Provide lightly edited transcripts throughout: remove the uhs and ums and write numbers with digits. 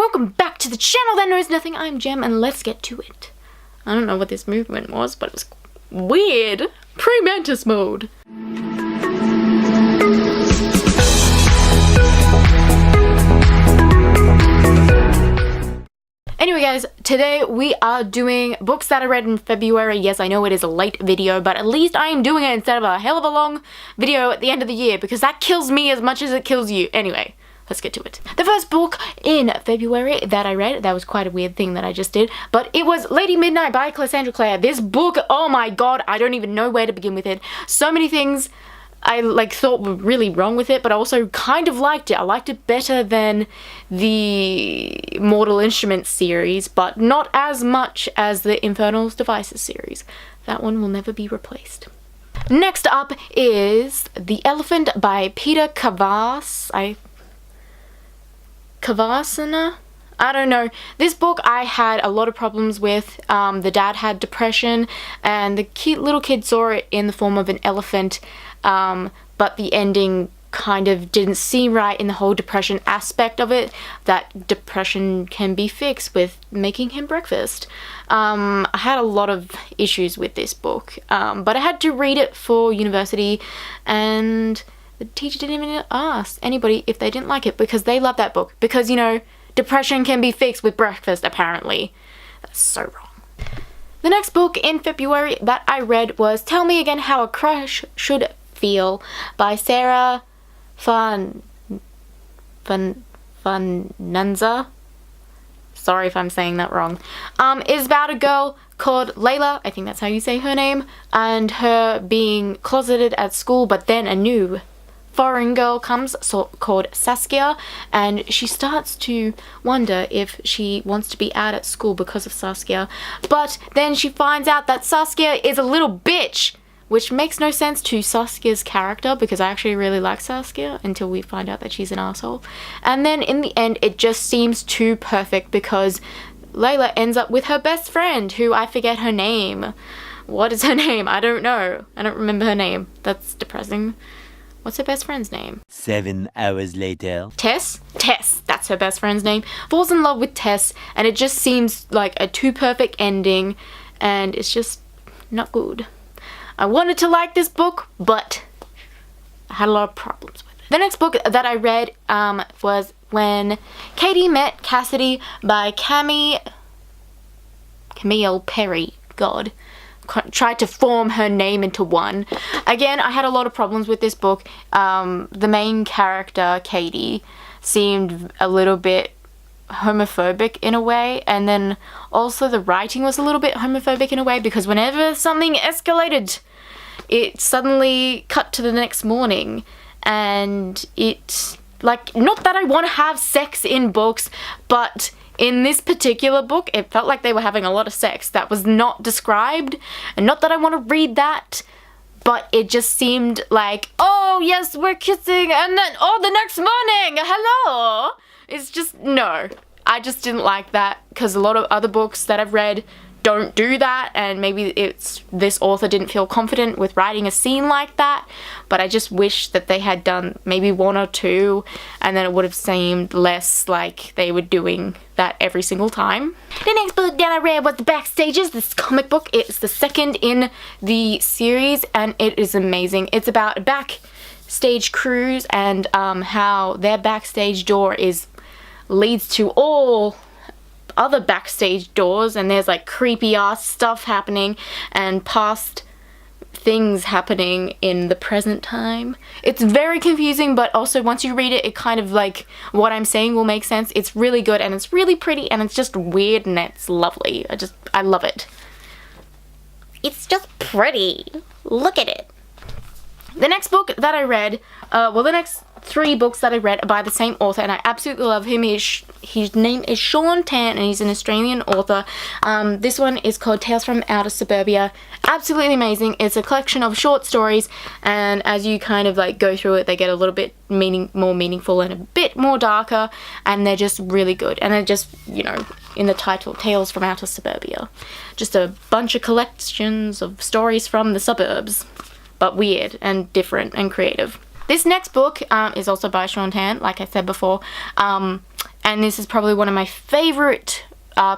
welcome back to the channel that knows nothing. I'm Gem, and let's get to it. I don't know what this movement was, but it was weird. Pre-mantis mode. Anyway guys, today we are doing books that I read in February. Yes, I know it is a late video, but at least I am doing it instead of a hell of a long video at the end of the year, because that kills me as much as it kills you. Anyway, let's get to it. The first book in February that I read, that was quite a weird thing that I just did, but it was Lady Midnight by Cassandra Clare. This book, oh my god, I don't even know where to begin with it. So many things I thought were really wrong with it, but I also kind of liked it. I liked it better than the Mortal Instruments series, but not as much as the Infernal Devices series. That one will never be replaced. Next up is The Elephant by Peter Kavassana? I don't know. This book I had a lot of problems with. The dad had depression, and the little kid saw it in the form of an elephant, but the ending kind of didn't seem right in the whole depression aspect of it, that depression can be fixed with making him breakfast. I had a lot of issues with this book, but I had to read it for university, and the teacher didn't even ask anybody if they didn't like it, because they love that book, because, you know, depression can be fixed with breakfast, apparently. That's so wrong. The next book in February that I read was Tell Me Again How a Crush Should Feel by Sarah Nunza. Sorry if I'm saying that wrong. It's about a girl called Layla, I think that's how you say her name, and her being closeted at school, but then a new foreign girl comes called Saskia, and she starts to wonder if she wants to be out at school because of Saskia, but then she finds out that Saskia is a little bitch, which makes no sense to Saskia's character, because I actually really like Saskia until we find out that she's an asshole. And then in the end it just seems too perfect, because Layla ends up with her best friend, who I forget her name. What is her name? I don't know. I don't remember her name. That's depressing. What's her best friend's name? 7 hours later. Tess? Tess, that's her best friend's name. Falls in love with Tess, and it just seems like a too perfect ending, and it's just not good. I wanted to like this book, but I had a lot of problems with it. The next book that I read was When Katie Met Cassidy by Camille Perry. God. Tried to form her name into one. Again, I had a lot of problems with this book. The main character, Katie, seemed a little bit homophobic in a way, and then also the writing was a little bit homophobic in a way, because whenever something escalated, it suddenly cut to the next morning, and it, like, not that I want to have sex in books, but in this particular book, it felt like they were having a lot of sex that was not described, and not that I want to read that, but it just seemed like, oh yes, we're kissing, and then, oh, the next morning, hello! It's just, no. I just didn't like that, because a lot of other books that I've read don't do that, and maybe it's this author didn't feel confident with writing a scene like that, but I just wish that they had done maybe one or two, and then it would have seemed less like they were doing that every single time. The next book that I read was The Backstages. This comic book, it's the second in the series, and it is amazing. It's about a backstage cruise, and how their backstage door leads to all other backstage doors, and there's like creepy ass stuff happening and past things happening in the present time. It's very confusing, but also once you read it, it kind of, like, what I'm saying will make sense. It's really good, and it's really pretty, and it's just weird, and it's lovely. I love it. It's just pretty. Look at it. The next book that I read, the next 3 books that I read are by the same author, and I absolutely love him. His name is Sean Tan, and he's an Australian author. This one is called Tales from Outer Suburbia. Absolutely amazing. It's a collection of short stories, and as you kind of like go through it, they get a little bit more meaningful and a bit more darker, and they're just really good. And they're just, you know, in the title, Tales from Outer Suburbia. Just a bunch of collections of stories from the suburbs, but weird and different and creative. This next book is also by Sean Tan, like I said before, and this is probably one of my favorite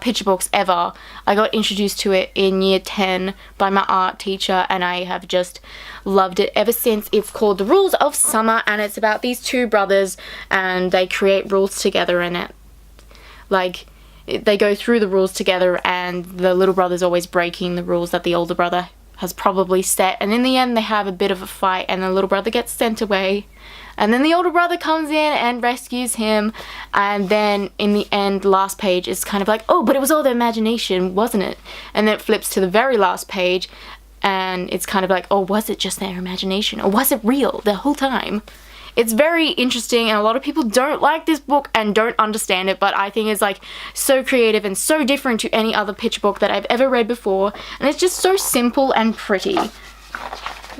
picture books ever. I got introduced to it in year 10 by my art teacher, and I have just loved it ever since. It's called The Rules of Summer, and it's about these two brothers, and they create rules together, and they go through the rules together, and the little brother's always breaking the rules that the older brother has probably set, and in the end they have a bit of a fight, and the little brother gets sent away. And then the older brother comes in and rescues him, and then in the end, last page, is kind of like, oh, but it was all their imagination, wasn't it? And then it flips to the very last page, and it's kind of like, oh, was it just their imagination? Or was it real the whole time? It's very interesting, and a lot of people don't like this book and don't understand it, but I think it's like so creative and so different to any other picture book that I've ever read before, and it's just so simple and pretty.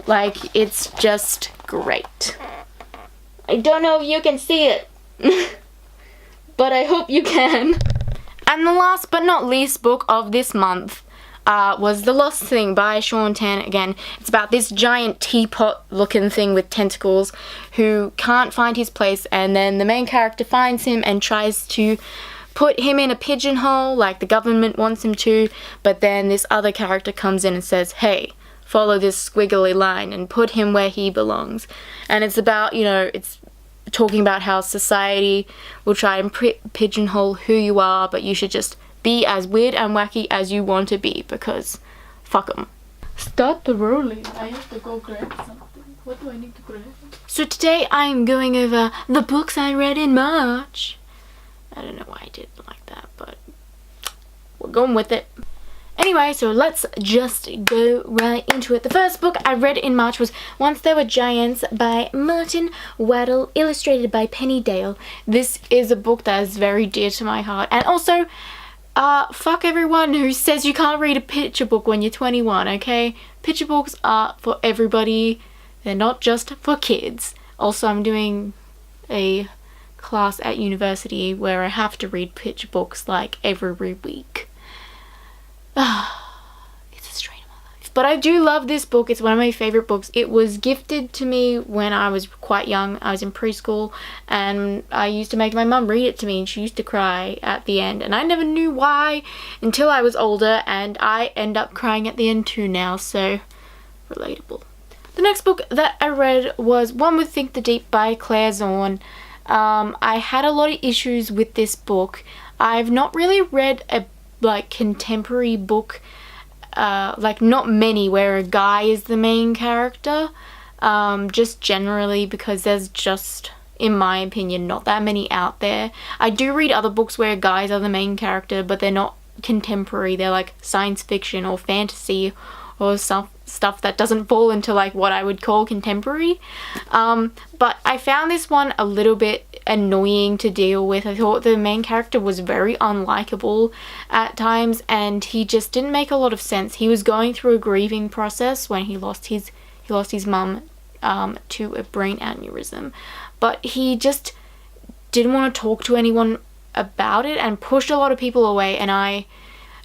Like, it's just great. I don't know if you can see it, but I hope you can. And the last but not least book of this month was The Lost Thing by Shaun Tan. Again, it's about this giant teapot looking thing with tentacles who can't find his place, and then the main character finds him and tries to put him in a pigeonhole like the government wants him to, but then this other character comes in and says, hey, follow this squiggly line and put him where he belongs. And it's about, you know, it's talking about how society will try and pigeonhole who you are, but you should just be as weird and wacky as you want to be, because fuck 'em. Start the rolling. I have to go grab something. What do I need to grab? So today I'm going over the books I read in March. I don't know why I did it like that, but we're going with it. Anyway, so let's just go right into it. The first book I read in March was Once There Were Giants by Martin Waddell, illustrated by Penny Dale. This is a book that is very dear to my heart. And also, fuck everyone who says you can't read a picture book when you're 21, okay? Picture books are for everybody. They're not just for kids. Also, I'm doing a class at university where I have to read picture books like every week. It's a strain of my life. But I do love this book. It's one of my favorite books. It was gifted to me when I was quite young. I was in preschool, and I used to make my mum read it to me, and she used to cry at the end, and I never knew why until I was older, and I end up crying at the end too now, so relatable. The next book that I read was One Would Think the Deep by Claire Zorn. I had a lot of issues with this book. I've not really read a contemporary book, not many, where a guy is the main character, just generally because there's just, in my opinion, not that many out there. I do read other books where guys are the main character, but they're not contemporary. They're like science fiction or fantasy or stuff that doesn't fall into like what I would call contemporary. But I found this one a little bit annoying to deal with. I thought the main character was very unlikable at times, and he just didn't make a lot of sense. He was going through a grieving process when he lost his mum to a brain aneurysm, but he just didn't want to talk to anyone about it and pushed a lot of people away, and I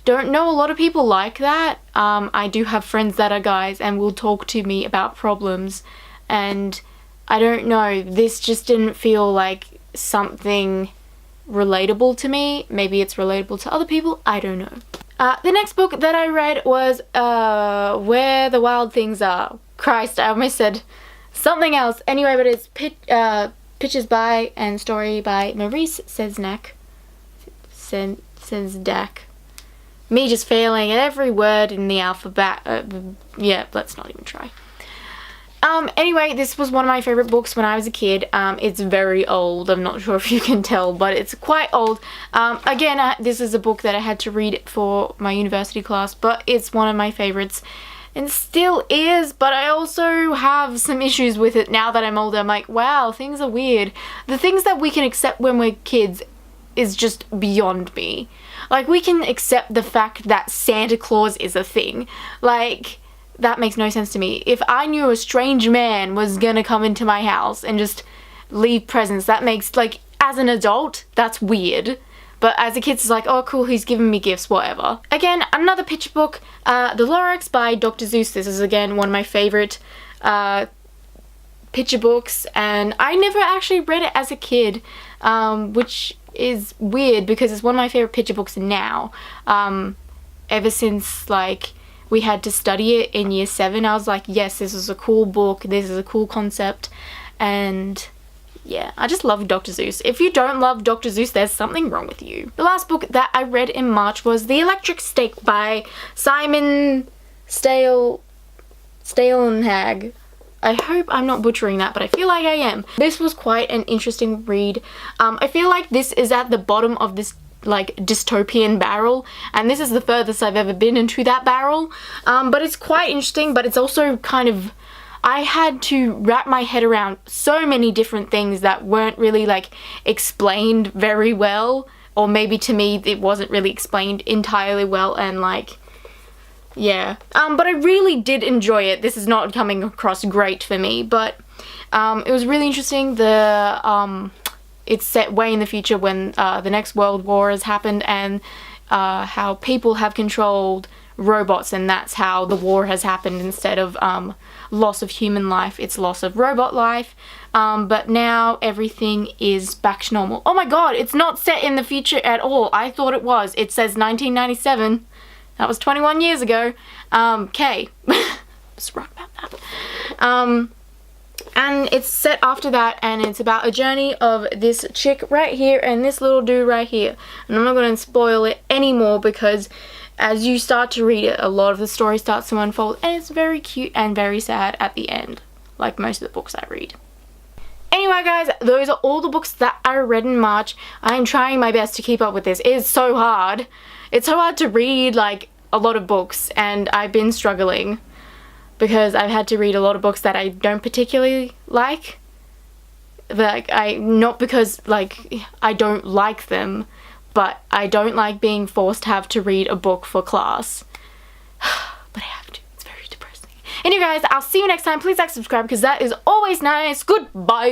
don't know a lot of people like that. I do have friends that are guys and will talk to me about problems, and I don't know, this just didn't feel like something relatable to me. Maybe it's relatable to other people, I don't know. The next book that I read was Where the Wild Things Are. Christ, I almost said something else. Anyway, but it's pictures by and story by Maurice Sendak. Me just failing at every word in the alphabet. Yeah, let's not even try. Anyway, this was one of my favorite books when I was a kid. It's very old. I'm not sure if you can tell, but it's quite old. Again, this is a book that I had to read for my university class, but it's one of my favorites and still is, but I also have some issues with it now that I'm older. I'm like, wow, things are weird. The things that we can accept when we're kids is just beyond me. Like, we can accept the fact that Santa Claus is a thing. Like, that makes no sense to me. If I knew a strange man was gonna come into my house and just leave presents, that makes, like, as an adult, that's weird. But as a kid, it's like, oh cool, he's giving me gifts, whatever. Again, another picture book, The Lorax by Dr. Seuss. This is, again, one of my favorite picture books, and I never actually read it as a kid, which is weird because it's one of my favorite picture books now. Ever since like we had to study it in year 7, I was like, yes, this is a cool book, this is a cool concept, and yeah, I just love Dr. Seuss. If you don't love Dr. Seuss, there's something wrong with you. The last book that I read in March was The Electric Stick by Simon Stalenhag. I hope I'm not butchering that, but I feel like I am. This was quite an interesting read. I feel like this is at the bottom of this like dystopian barrel, and this is the furthest I've ever been into that barrel. But it's quite interesting, but it's also kind of, I had to wrap my head around so many different things that weren't really like explained very well, or maybe to me it wasn't really explained entirely well, and like, yeah. But I really did enjoy it. This is not coming across great for me, but it was really interesting. It's set way in the future when the next world war has happened, and how people have controlled robots, and that's how the war has happened. Instead of loss of human life, it's loss of robot life. But now everything is back to normal. Oh my god, it's not set in the future at all. I thought it was. It says 1997. That was 21 years ago. Okay. Just wrong about that. And it's set after that, and it's about a journey of this chick right here and this little dude right here. And I'm not going to spoil it anymore, because as you start to read it, a lot of the story starts to unfold, and it's very cute and very sad at the end, like most of the books I read. Anyway guys, those are all the books that I read in March. I am trying my best to keep up with this. It is so hard. It's so hard to read like a lot of books, and I've been struggling because I've had to read a lot of books that I don't particularly like. Like, not because like I don't like them, but I don't like being forced to have to read a book for class. But I have to. It's very depressing. Anyway guys, I'll see you next time. Please like, subscribe, because that is always nice. Goodbye!